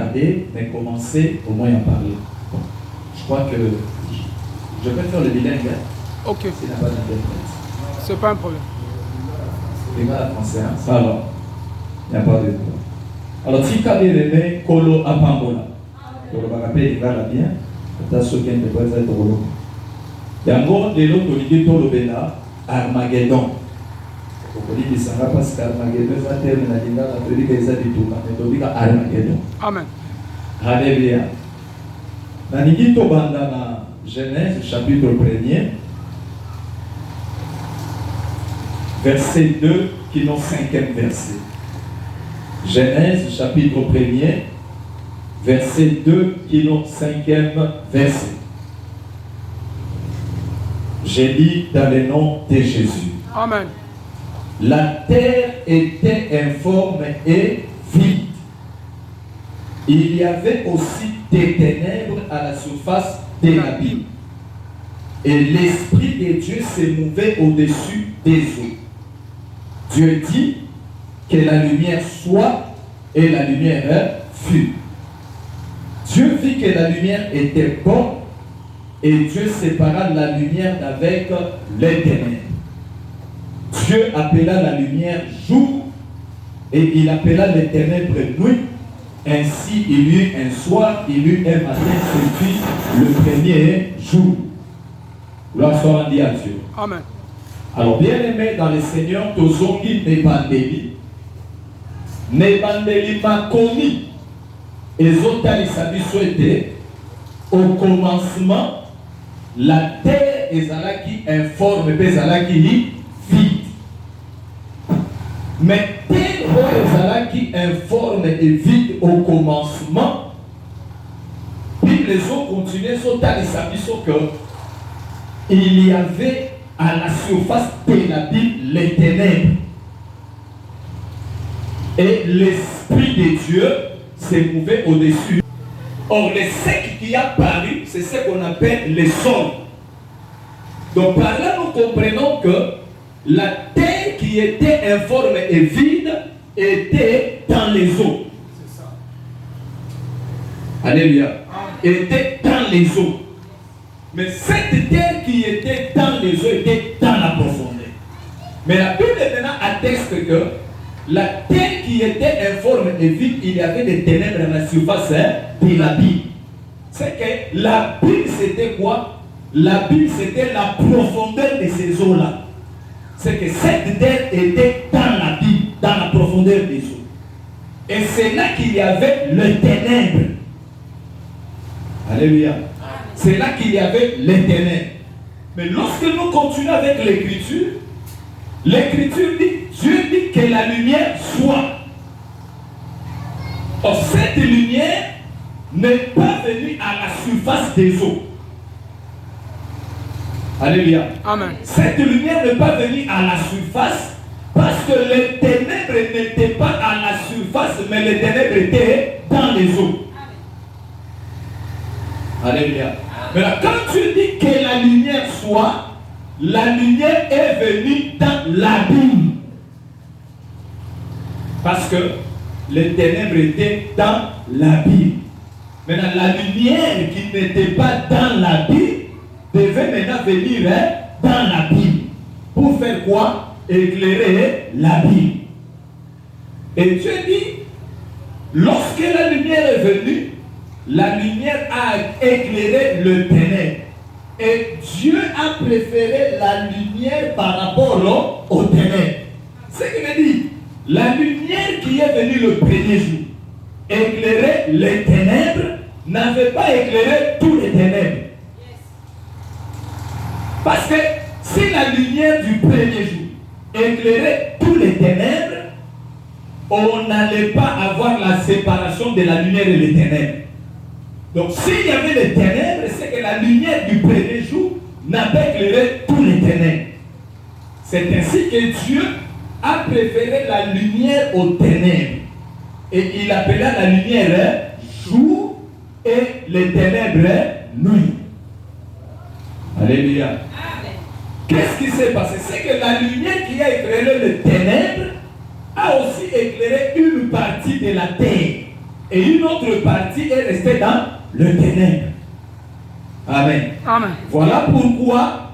regarder, mais commencer au moins à parler. Bon. Je crois que je peux faire le bilingue. Hein? Ok. S'il n'a pas d'interprète. C'est pas un problème. C'est pas la français, hein? Ça alors. Il n'y a pas de problème. Alors, si tu as bien Kolo Apambola, tu vas rappeler, il va bien. Tu as ce qui est de quoi ça est drôle. Il y a un mot de l'autre qui dit Armageddon. Il dit ça parce qu'Armageddon, ça termine la ligne, la prédique est ça du tout. Mais tu dis Armageddon. Amen. Alléluia. Dans la Genèse, chapitre 1er, verset 2, qui est le 5e verset. Genèse, chapitre 1er, verset 2, qui est le 5e verset. J'ai dit dans le nom de Jésus. Amen. La terre était informe et vide. Il y avait aussi des ténèbres à la surface de l'abîme. Et l'Esprit de Dieu se mouvait au-dessus des eaux. Dieu dit que la lumière soit, et la lumière fut. Dieu vit que la lumière était bonne, et Dieu sépara la lumière d'avec les ténèbres. Dieu appela la lumière jour, et il appela les ténèbres nuit. Ainsi, il y eut un soir, il y eut un matin, ce fut le premier jour. Gloire soit rendue à Dieu. Amen. Alors, bien aimé dans le Seigneur, Tozongi Nebandeli m'a commis. Et Zotali Sabi souhaité, au commencement, la terre est qui informe, et qui vide. Mais terre qui informe et vide au commencement, puis les autres continuaient Zotali Sabi que il y avait à la surface de la Bible les ténèbres. Et l'Esprit de Dieu s'est mouvé au-dessus. Or, le sec qui a paru, c'est ce qu'on appelle le sol. Donc, par là, nous comprenons que la terre qui était informe et vide était dans les eaux. C'est ça. Alléluia. Était dans les eaux. Mais cette terre qui était dans les eaux était dans la profondeur. Mais la Bible maintenant atteste que la terre qui était informe et vide, il y avait des ténèbres à la surface de la Bible. C'est que la Bible c'était quoi? La Bible c'était la profondeur de ces eaux-là. C'est que cette terre était dans la Bible, dans la profondeur des eaux. Et c'est là qu'il y avait le ténèbre. Alléluia. C'est là qu'il y avait les ténèbres. Mais lorsque nous continuons avec l'écriture, l'écriture dit, Dieu dit que la lumière soit. Or, cette lumière n'est pas venue à la surface des eaux. Alléluia. Amen. Cette lumière n'est pas venue à la surface parce que les ténèbres n'étaient pas à la surface, mais les ténèbres étaient dans les eaux. Alléluia. Mais là, quand tu dis que la lumière soit, la lumière est venue dans l'abîme. Parce que les ténèbres étaient dans l'abîme. Maintenant, la lumière qui n'était pas dans l'abîme devait maintenant venir dans l'abîme. Pour faire quoi? Éclairer l'abîme. Et Dieu dit, lorsque la lumière est venue, la lumière a éclairé le ténèbre. Et Dieu a préféré la lumière par rapport aux ténèbres. Ce qui veut dire, la lumière qui est venue le premier jour, éclairer les ténèbres, n'avait pas éclairé tous les ténèbres. Parce que si la lumière du premier jour éclairait tous les ténèbres, on n'allait pas avoir la séparation de la lumière et les ténèbres. Donc s'il y avait les ténèbres, c'est que la lumière du premier jour n'a pas éclairé tous les ténèbres. C'est ainsi que Dieu a préféré la lumière aux ténèbres. Et il appela la lumière jour et les ténèbres nuit. Alléluia. Qu'est-ce qui s'est passé? C'est que la lumière qui a éclairé les ténèbres a aussi éclairé une partie de la terre. Et une autre partie est restée dans le ténèbre. Amen. Amen. Voilà pourquoi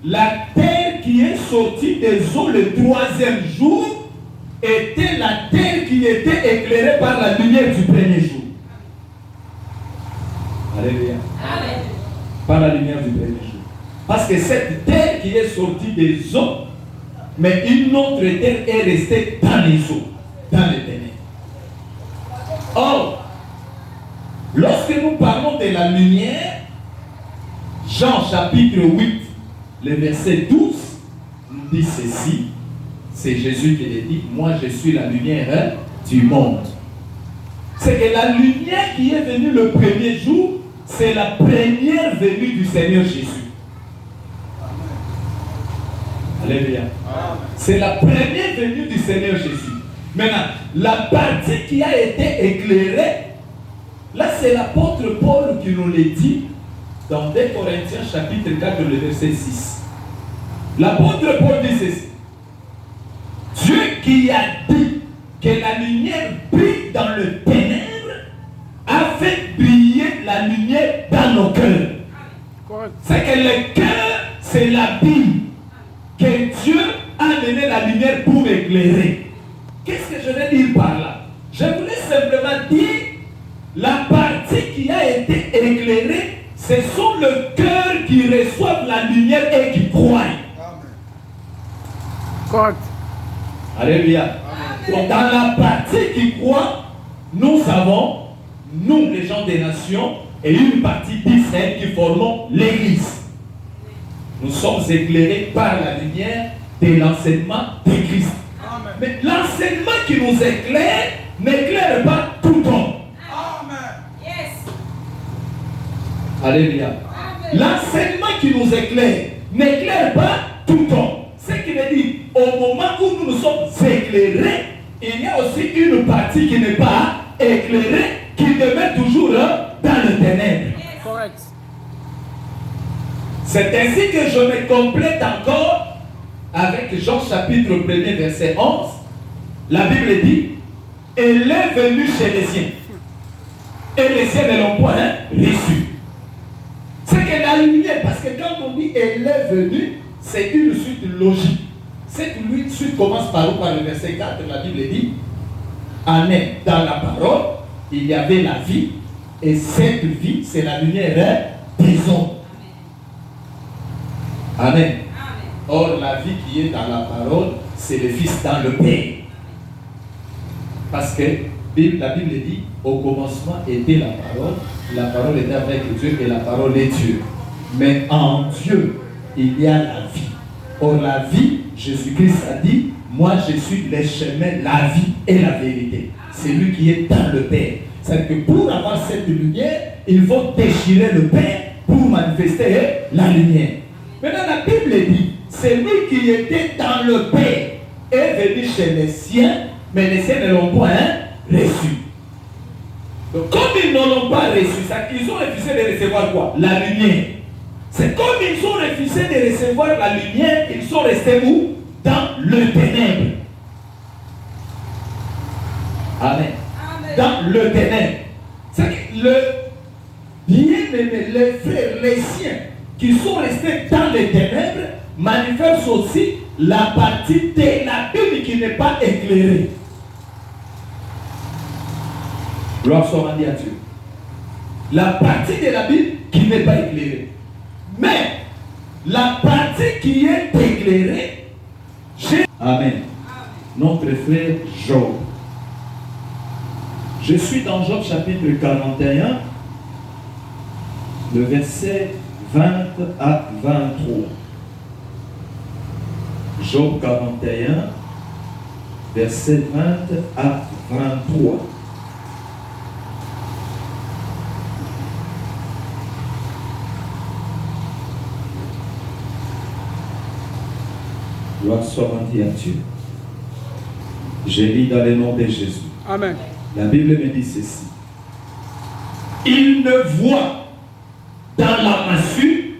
la terre qui est sortie des eaux le troisième jour était la terre qui était éclairée par la lumière du premier jour. Alléluia. Amen. Par la lumière du premier jour. Parce que cette terre qui est sortie des eaux, mais une autre terre est restée dans les eaux, dans les ténèbres. Or, lorsque nous parlons de la lumière, Jean chapitre 8, le verset 12, nous dit ceci. C'est Jésus qui le dit, moi je suis la lumière du monde. C'est que la lumière qui est venue le premier jour, c'est la première venue du Seigneur Jésus. Alléluia. C'est la première venue du Seigneur Jésus. Maintenant, la partie qui a été éclairée, là c'est l'apôtre Paul qui nous le dit dans 2 Corinthiens chapitre 4, le verset 6. L'apôtre Paul dit ceci. Dieu qui a dit que la lumière brille dans le ténèbre a fait briller la lumière dans nos cœurs. C'est que le cœur, c'est la Bible que Dieu a donné la lumière pour éclairer. Qu'est-ce que je veux dire par là? Je voulais simplement dire la partie qui a été éclairée, ce sont le cœur qui reçoivent la lumière et qui croient. Correct. Alléluia. Donc dans la partie qui croit, nous avons, nous les gens des nations, et une partie d'Israël qui formons l'Église. Nous sommes éclairés par la lumière de l'enseignement de Christ. Amen. Mais l'enseignement qui nous éclaire n'éclaire pas tout homme. Amen. Yes. Alléluia. L'enseignement qui nous éclaire n'éclaire pas tout homme. Ce qui veut dire, au moment où nous nous sommes éclairés, il y a aussi une partie qui n'est pas éclairée, qui demeure toujours dans le ténèbre. Yes. Correct. C'est ainsi que je me complète encore avec Jean chapitre 1 verset 11. La Bible dit, elle est venue chez les siens. Et les siens ne l'ont point reçu. C'est que la lumière, parce que quand on dit elle est venue, c'est une suite logique. Cette suite commence par où? Par le verset 4, la Bible dit, en est dans la parole, il y avait la vie, et cette vie, c'est la lumière des hommes. Amen. Or, la vie qui est dans la parole, c'est le Fils dans le Père. Parce que la Bible dit, au commencement était la parole était avec Dieu et la parole est Dieu. Mais en Dieu, il y a la vie. Or, la vie, Jésus-Christ a dit, moi je suis le chemin, la vie et la vérité. C'est lui qui est dans le Père. C'est-à-dire que pour avoir cette lumière, il faut déchirer le Père pour manifester la lumière. Maintenant, la Bible dit, celui qui était dans le Père est venu chez les siens, mais les siens ne l'ont point reçu. Donc, comme ils ne l'ont pas reçu, ils ont refusé de recevoir quoi? La lumière. C'est comme ils ont refusé de recevoir la lumière, ils sont restés où? Dans le ténèbre. Amen. Amen. Dans le ténèbre. C'est que le bien-aimé, les frères, les siens, qui sont restés dans les ténèbres, manifestent aussi la partie de la Bible qui n'est pas éclairée. Gloire soit rendue à Dieu. La partie de la Bible qui n'est pas éclairée. Mais la partie qui est éclairée, Amen. Notre frère Job. Je suis dans Job chapitre 41, le verset 20 à 23. Job 41, verset 20 à 23. Gloire soit rendue à Dieu. Je lis dans le nom de Jésus. Amen. La Bible me dit ceci. Il ne voit dans la massue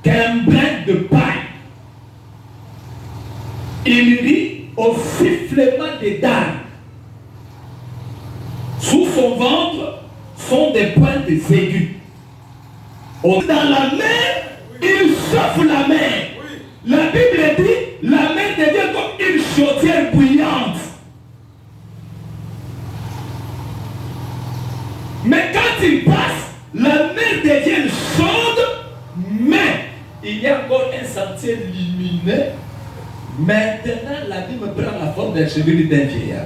qu'un brin de paille. Il rit au sifflement des dards. Sous son ventre sont des pointes aiguës. Dans la mer, il chauffe la mer. La Bible dit, la mer devient comme une chaudière bouillante. Mais quand il passe, la mer devient chaude, mais il y a encore un sentier lumineux. Maintenant, la Bible prend la forme d'un chevelu d'un vieillard.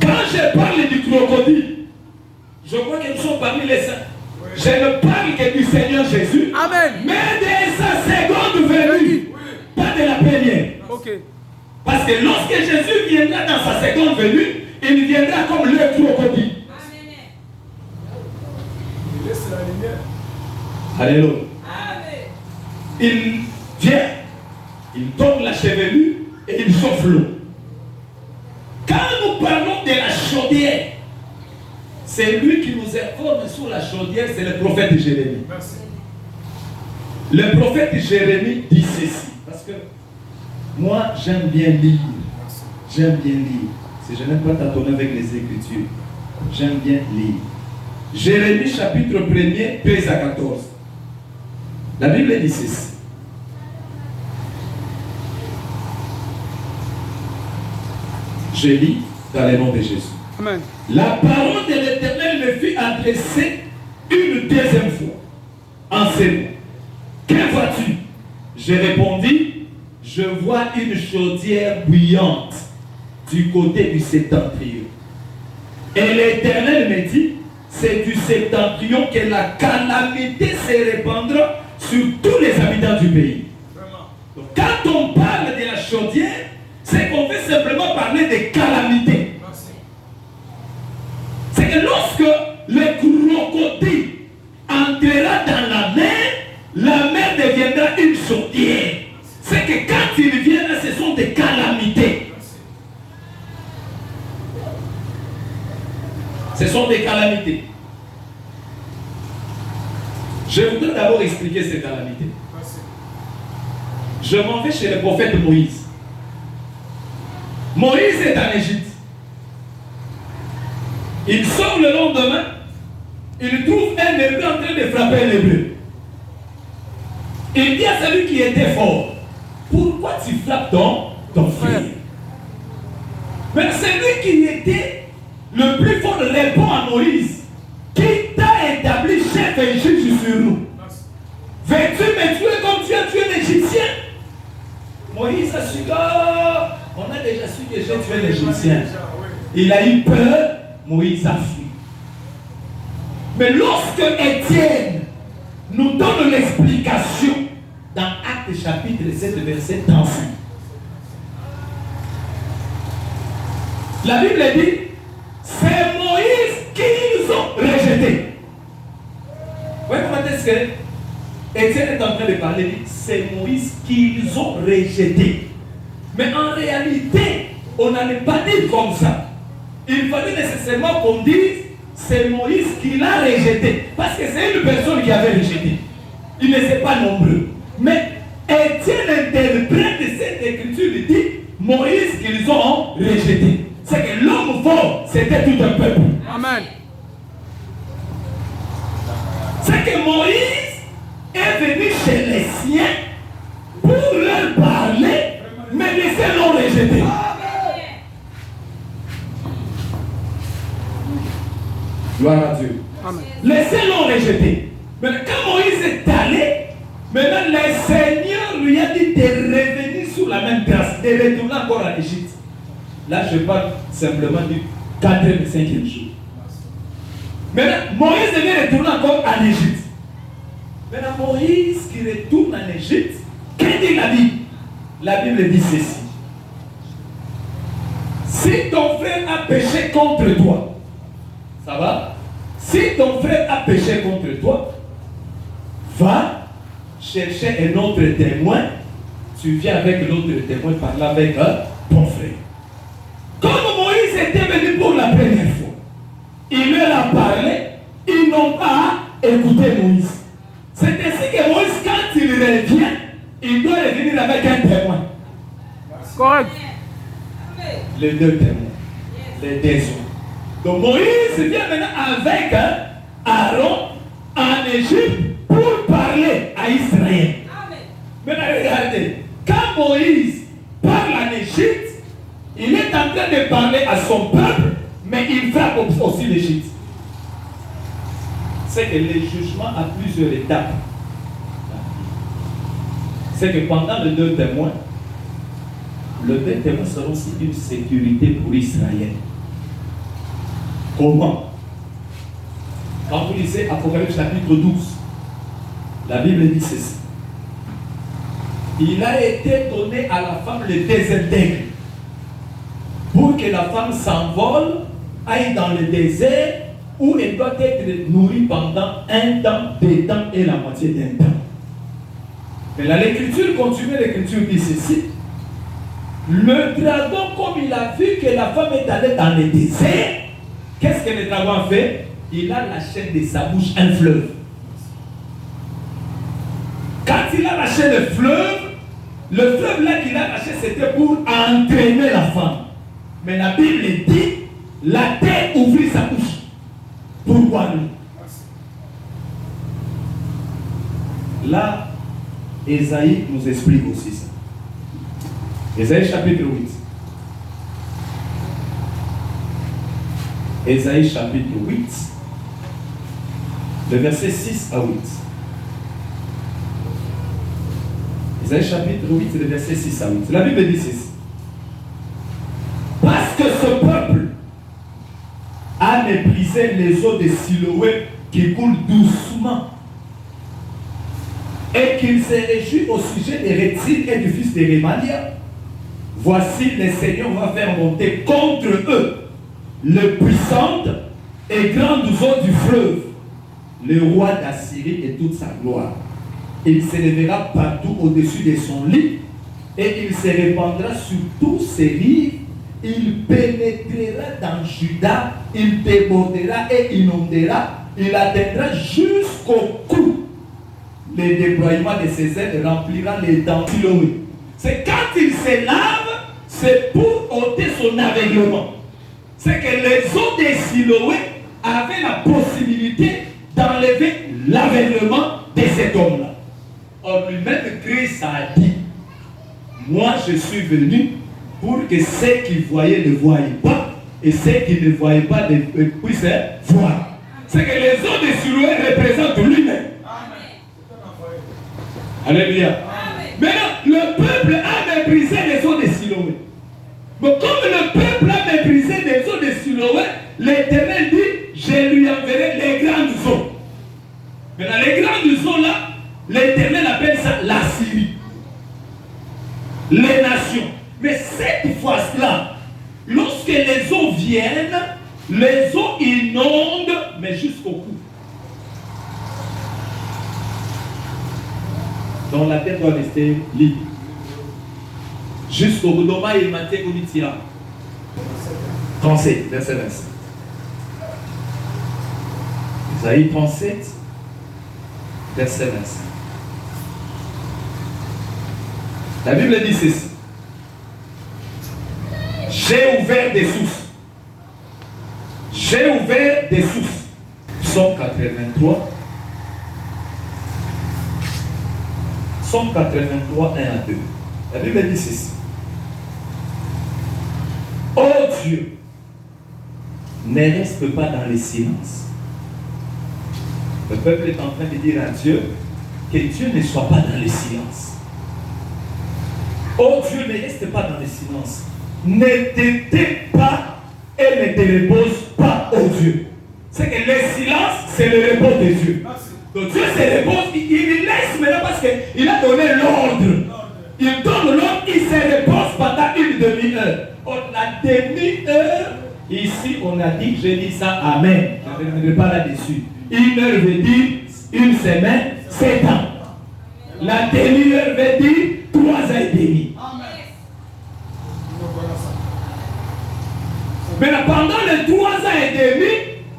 Quand je parle du crocodile, je crois qu'ils sont parmi les saints. Je ne parle que du Seigneur Jésus. Amen. Mais de sa seconde venue, pas de la première. Ok. Parce que lorsque Jésus viendra dans sa seconde venue, il viendra comme le crocodile. Il laisse la lumière. Alléluia. Il vient, il donne la chevelure et il chauffe l'eau. Quand nous parlons de la chaudière, c'est lui qui nous informe sur la chaudière, c'est le prophète Jérémie. Merci. Le prophète Jérémie dit ceci, parce que moi j'aime bien lire. J'aime bien lire. Si je n'aime pas tâtonner avec les Écritures, j'aime bien lire. Jérémie chapitre 1er, 13 à 14. La Bible dit ceci. Je lis dans le nom de Jésus. Amen. La parole de l'Éternel me fut adressée une deuxième fois en ces mots. Que vois-tu? Je répondis, je vois une chaudière bouillante du côté du septentrion. Et l'Éternel me dit, c'est du septentrion que la calamité se répandra sur tous les habitants du pays. Donc, quand on parle de la chaudière, c'est qu'on veut simplement parler de calamité. C'est que lorsque le crocodile entrera dans la mer deviendra une chaudière. C'est que quand il vient là, ce sont des calamités. Ce sont des calamités. Je voudrais d'abord expliquer ces calamités. Je m'en vais chez le prophète Moïse. Moïse est en Égypte. Il sort le lendemain. Il trouve un hébreu en train de frapper un hébreu. Il dit à celui qui était fort, pourquoi tu frappes ton frère? Mais celui qui était le plus fort répond à Moïse, qui t'a établi chef et juge sur nous. Veux-tu me tuer comme tu as tué l'Égyptien? Moïse a su que on a déjà su que j'ai tué l'Égyptien. Il a eu peur, Moïse a fui. Mais lorsque Étienne nous donne l'explication dans Actes chapitre 7 verset 35, la Bible dit, c'est Moïse qu'ils ont rejeté. Vous voyez comment est-ce que Étienne est en train de parler, dit, c'est Moïse qu'ils ont rejeté. Mais en réalité, on n'allait pas dire comme ça. Il fallait nécessairement qu'on dise, c'est Moïse qui l'a rejeté. Parce que c'est une personne qui avait rejeté. Il ne s'est pas nombreux. Mais Étienne interprète cette écriture, il dit, Moïse qu'ils ont rejeté. C'est que l'homme fort, c'était tout un peuple. Amen. C'est que Moïse est venu chez les siens pour leur parler, mais les siens l'ont rejeté. Gloire à Dieu. Amen. Les siens l'ont rejeté. Mais quand Moïse est allé, maintenant le Seigneur lui a dit de revenir sur la même trace, de retourner encore en Égypte. Là, je parle simplement du 4e et 5e jour. Maintenant, Moïse devait retourner encore en Égypte. Maintenant, Moïse qui retourne en Égypte, qu'est-ce qu'il a dit? La Bible dit ceci. Si ton frère a péché contre toi, ça va? Si ton frère a péché contre toi, va chercher un autre témoin. Tu viens avec l'autre témoin, parler avec ton frère. Comme Moïse était venu pour la première fois, il leur a parlé, ils n'ont pas écouté Moïse. C'est ainsi que Moïse, quand il revient, il doit revenir avec un témoin. Correct. Les deux témoins, les deux hommes. Donc Moïse vient maintenant avec Aaron en Égypte pour parler à Israël. Maintenant regardez, quand Moïse parle en Égypte, il est en train de parler à son peuple, mais il frappe aussi l'Égypte. C'est que le jugement a plusieurs étapes. C'est que pendant les 2 témoins, le 2 témoins seront aussi une sécurité pour Israël. Comment? Quand vous lisez Apocalypse chapitre 12, la Bible dit ceci. Il a été donné à la femme le désert d'aigle pour que la femme s'envole, aille dans le désert où elle doit être nourrie pendant 1 temps, 2 temps et la moitié d'un temps. Mais là, l'écriture continue, l'écriture dit ceci. Le dragon, comme il a vu que la femme est allée dans le désert, qu'est-ce que le dragon a fait? Il a lâché de sa bouche un fleuve. Quand il a lâché le fleuve là qu'il a lâché, c'était pour entraîner la femme. Mais la Bible dit, la terre ouvrit sa bouche. Pourquoi lui? Là, Ésaïe nous explique aussi ça. Ésaïe chapitre 8. Ésaïe chapitre 8, le verset 6 à 8. Ésaïe chapitre 8, le verset 6 à 8. La Bible dit ceci. Parce que ce peuple a méprisé les eaux de Siloé qui coulent doucement, et qu'il se réjouit au sujet des Rétines et du fils de Rémalia. Voici, le Seigneur va faire monter contre eux les puissantes et grandes eaux du fleuve, le roi d'Assyrie et toute sa gloire. Il s'élèvera partout au-dessus de son lit, et il se répandra sur tous ses rives. Il pénétrera dans Juda, il débordera et inondera, il atteindra jusqu'au cou. Le déploiement de ses ailes remplira les dents. C'est quand il se lave, c'est pour ôter son aveuglement. C'est que les eaux de Siloé avaient la possibilité d'enlever l'aveuglement de cet homme-là. Or lui-même, Christ a dit, moi je suis venu pour que ceux qui voyaient ne voient pas et ceux qui ne voyaient pas puissent voir. C'est que les eaux de Siloé représentent lui-même. Alléluia. Maintenant, le peuple a méprisé les eaux de Siloé. Mais comme le peuple a méprisé les eaux de Siloé, l'Éternel dit, je lui enverrai les grandes eaux. Maintenant, les grandes eaux là, l'Éternel appelle ça la Syrie. Les nations. Mais cette fois-là, lorsque les eaux viennent, les eaux inondent, mais jusqu'au cou. Donc la terre doit rester libre. Jusqu'au bout. Doma il m'a été 37, verset 27. Isaïe 37, verset 25. La Bible dit ceci. J'ai ouvert des sources. J'ai ouvert des sources. Psaume 83. Psaume 83, 1 à 2. La Bible dit ceci. Oh Dieu, ne reste pas dans le silence. Le peuple est en train de dire à Dieu que Dieu ne soit pas dans le silence. Oh Dieu, ne reste pas dans le silence. Ne te tais pas et ne te repose pas, oh Dieu. C'est que le silence, c'est le repos de Dieu. Donc Dieu se repose, il laisse maintenant parce qu'il a donné l'ordre. Il donne l'ordre, il se repose pendant une demi-heure. La demi-heure, ici on a dit, je dis ça, amen. Je ne reviendrai pas là-dessus. Une heure veut dire une semaine, 7 ans. La demi-heure veut dire 3 ans et demi. Mais pendant les 3 ans et demi,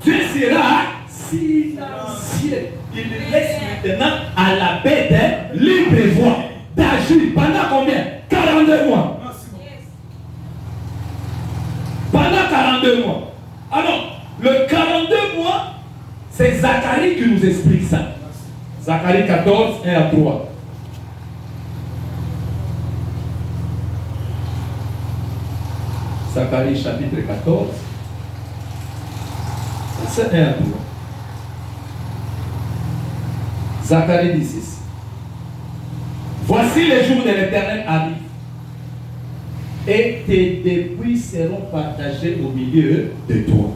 Dieu sera silencieux. Il laisse maintenant à la bête libre voix d'agir. Pendant combien? 42 mois. Pendant 42 mois. Alors, C'est Zacharie qui nous explique ça. Zacharie 14, 1 à 3. Zacharie chapitre 14, c'est 1 à 3. Zacharie dit ceci. Voici les jours de l'Éternel arrivent, et tes dépouilles seront partagées au milieu de toi.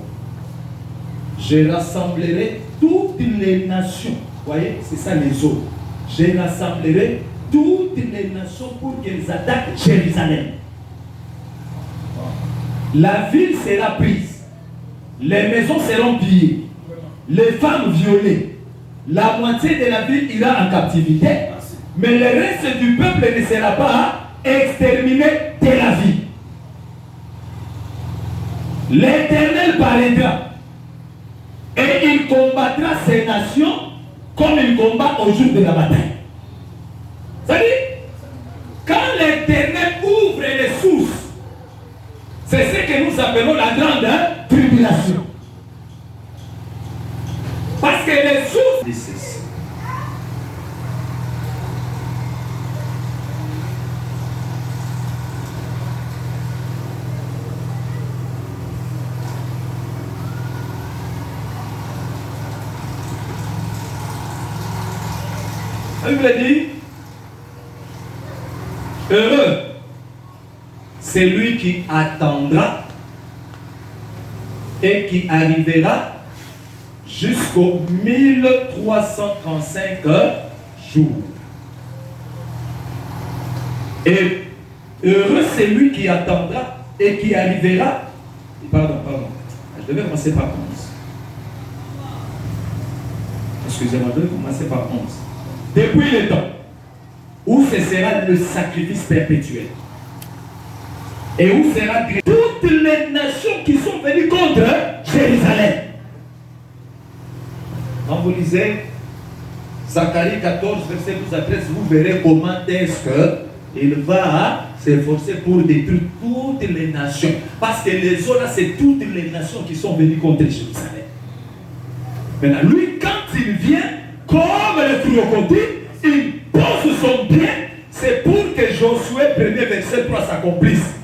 Je rassemblerai toutes les nations. Vous voyez, c'est ça les autres. Je rassemblerai toutes les nations pour qu'elles attaquent Jérusalem. La ville sera prise. Les maisons seront pillées. Les femmes violées. La moitié de la ville ira en captivité. Mais le reste du peuple ne sera pas exterminé de la ville. L'Éternel paraîtra. Et il combattra ces nations comme il combat au jour de la bataille. C'est-à-dire, quand l'Éternel ouvre les sources, c'est ce que nous appelons la grande tribulation. Parce que les sources... La Bible dit, heureux, c'est lui qui attendra et qui arrivera jusqu'aux 1335 jours. Et heureux, c'est lui qui attendra et qui arrivera. Pardon. Je devais commencer par 11. Excusez-moi, je devais commencer par 11. Depuis le temps où ce sera le sacrifice perpétuel et où sera toutes les nations qui sont venues contre Jérusalem. Quand vous lisez Zacharie 14, verset 12 à 13, vous verrez comment est-ce qu'il va s'efforcer pour détruire toutes les nations. Parce que les autres, c'est toutes les nations qui sont venues contre Jérusalem. Maintenant, lui, quand il vient, comme le crocodile, il pose son pied, c'est pour que Josué 1er verset 3 s'accomplisse.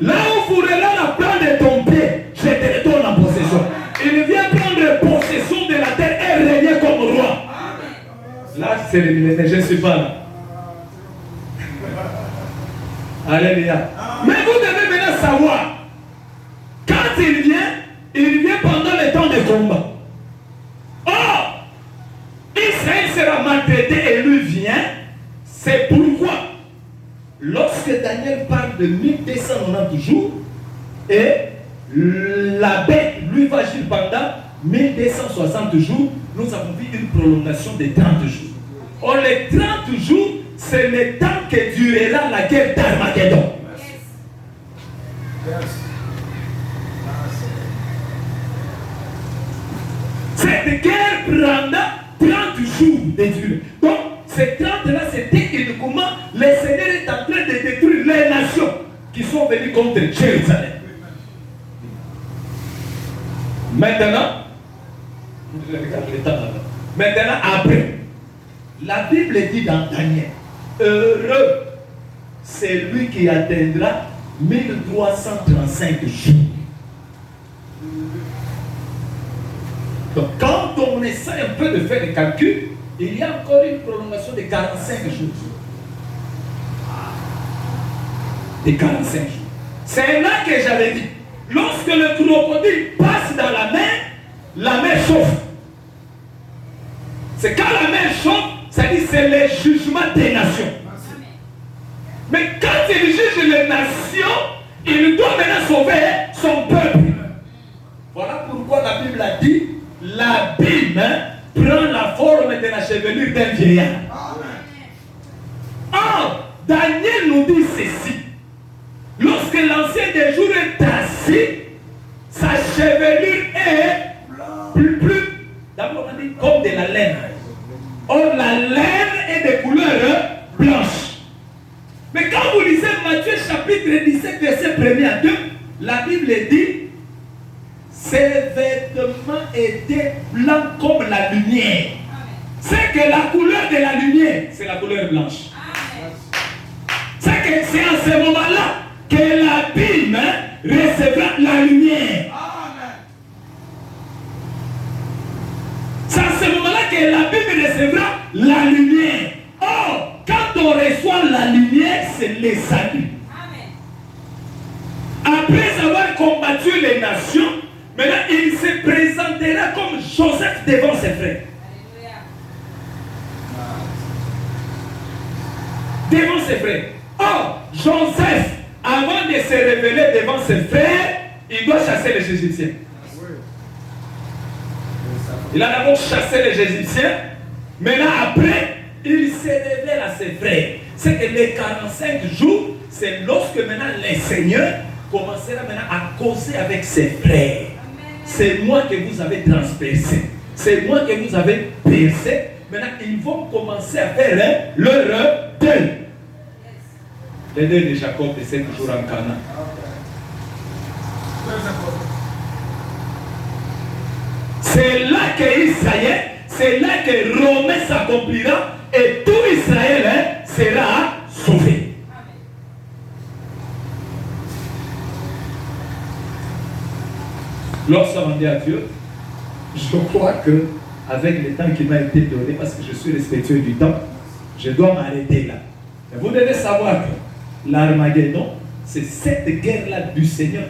Là où fourrera la plante de ton pied, je te donne en possession. Il vient prendre possession de la terre et régner comme roi. Là, c'est le millénaire, je ne suis pas là. Alléluia. Mais vous devez maintenant savoir, quand il vient pendant le temps de combat. Or, Israël sera maltraité et lui vient. C'est pourquoi, lorsque Daniel parle de 1290 jours, et la bête lui va agir pendant 1260 jours, nous avons vu une prolongation de 30 jours. Or, les 30 jours, c'est le temps que durera la guerre d'Armageddon. Cette guerre prendra 30 jours de durée. Donc, ces 30-là, c'était comment le Seigneur est en train de détruire les nations qui sont venues contre Jérusalem. Maintenant, après, la Bible dit dans Daniel, heureux, c'est lui qui atteindra 1335 jours. Donc, quand on essaie un peu de faire les calculs, il y a encore une prolongation de 45 jours. De 45 jours. C'est là que j'avais dit, lorsque le crocodile passe dans la mer chauffe. C'est quand la mer chauffe, ça dit c'est le jugement des nations. Mais quand il juge les nations, il doit maintenant sauver son peuple. Voilà pourquoi la Bible a dit, l'abîme prend la forme de la chevelure d'un vieillard. Or, Daniel nous dit ceci. Lorsque l'ancien des jours est assis, sa chevelure est plus d'abord on dit comme de la laine. Or, la laine est de couleur blanche. Mais quand vous lisez Matthieu chapitre 17, verset 1er à 2, la Bible dit, Ses vêtements étaient blancs comme la lumière. C'est que la couleur de la lumière, c'est la couleur blanche. C'est que c'est à ce moment-là que l'abîme recevra la lumière. C'est à ce moment-là que l'abîme recevra la lumière. Or, quand on reçoit la lumière, c'est le salut. Après avoir combattu les nations, maintenant il se présentera comme Joseph devant ses frères. Devant ses frères. Or, Joseph, avant de se révéler devant ses frères, il doit chasser les Égyptiens. Il a d'abord chassé les Égyptiens. Maintenant, après, il se révèle à ses frères. C'est que les 45 jours, c'est lorsque maintenant le Seigneur commencera maintenant à causer avec ses frères. C'est moi que vous avez transpercé. C'est moi que vous avez percé. Maintenant, ils vont commencer à faire leur deuil. Le deuil de Jacob de 7 jours en Canaan. C'est là que Israël, c'est là que Rome s'accomplira et tout Israël sera sauvé. Lorsqu'on dit à Dieu, je crois que avec le temps qui m'a été donné, parce que je suis respectueux du temps, je dois m'arrêter là. Mais vous devez savoir que l'Armageddon, c'est cette guerre-là du Seigneur